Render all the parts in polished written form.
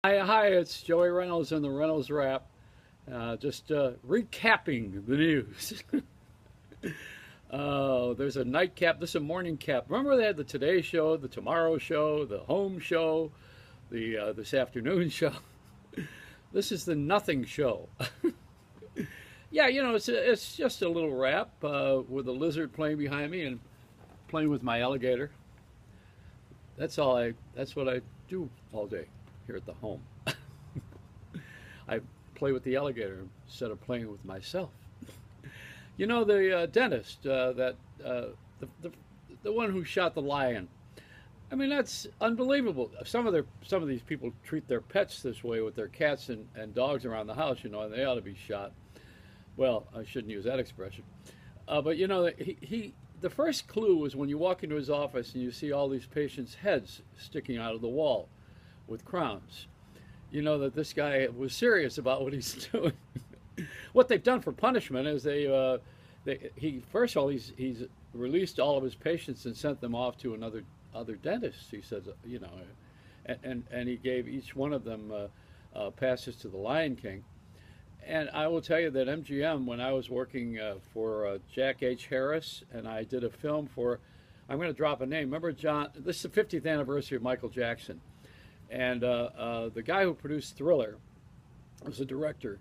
Hi, it's Joey Reynolds in the Reynolds Wrap. Just recapping the news. There's a nightcap. This is a morning cap. Remember they had the Today Show, the Tomorrow Show, the Home Show, the This Afternoon Show. This is the Nothing Show. Yeah, it's just a little wrap with a lizard playing behind me and playing with my alligator. That's what I do all day here at the home. I play with the alligator instead of playing with myself. The dentist, the one who shot the lion. I mean, that's unbelievable. Some of these people treat their pets this way with their cats and dogs around the house, and they ought to be shot. Well, I shouldn't use that expression. But the first clue was when you walk into his office and you see all these patients' heads sticking out of the wall with crowns. You know that this guy was serious about what he's doing. What they've done for punishment is first of all he's released all of his patients and sent them off to other dentists. He says, and he gave each one of them passes to the Lion King. And I will tell you that MGM, when I was working for Jack H. Harris, and I did a film for, I'm going to drop a name. Remember John? This is the 50th anniversary of Michael Jackson. And the guy who produced Thriller, was a director,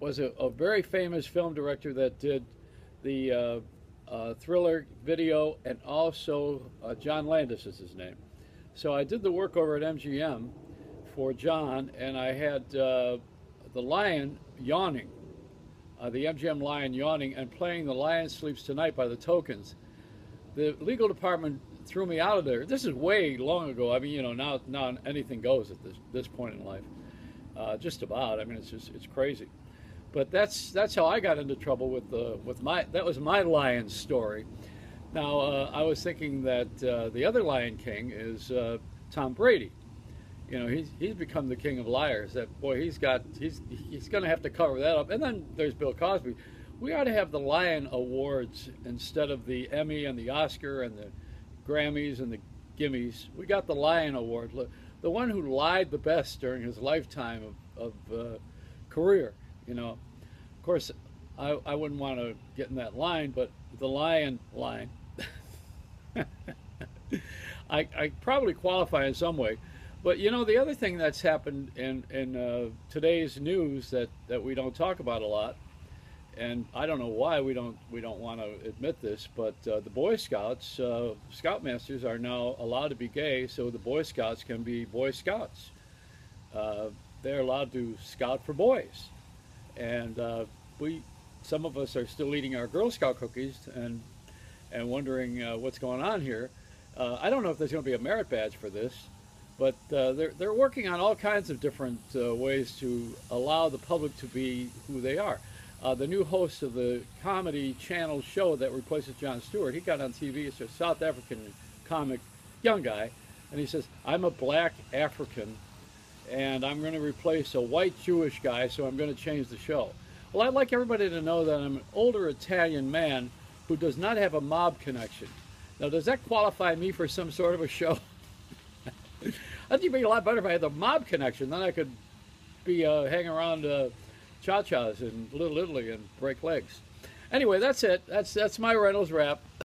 was a very famous film director that did the Thriller video, and also John Landis is his name. So I did the work over at MGM for John, and I had the lion yawning, the MGM lion yawning, and playing The Lion Sleeps Tonight by the Tokens. The legal department threw me out of there. This is way long ago. I mean, now anything goes at this point in life. Just about. I mean, it's crazy. But that's how I got into trouble that was my lion story. Now I was thinking that the other Lion King is Tom Brady. He's become the king of liars. That boy, he's going to have to cover that up. And then there's Bill Cosby. We ought to have the Lion Awards instead of the Emmy and the Oscar and the Grammys and the Gimmies. We got the Lion Award. The one who lied the best during his lifetime of career. Of course, I wouldn't want to get in that line, but the lion line. I probably qualify in some way. But the other thing that's happened in today's news that we don't talk about a lot, and I don't know why we don't want to admit this, but the Boy Scouts, Scoutmasters are now allowed to be gay, so the Boy Scouts can be Boy Scouts. They're allowed to scout for boys, and some of us are still eating our Girl Scout cookies and wondering what's going on here. I don't know if there's going to be a merit badge for this. But they're working on all kinds of different ways to allow the public to be who they are. The new host of the Comedy Channel show that replaces Jon Stewart, he got on TV. It's a South African comic, young guy, and he says, "I'm a black African, and I'm going to replace a white Jewish guy, so I'm going to change the show." Well, I'd like everybody to know that I'm an older Italian man who does not have a mob connection. Now, does that qualify me for some sort of a show? I think it'd be a lot better if I had the mob connection. Then I could be hanging around cha-chas in Little Italy and break legs. Anyway, that's it. That's my Reynolds Wrap.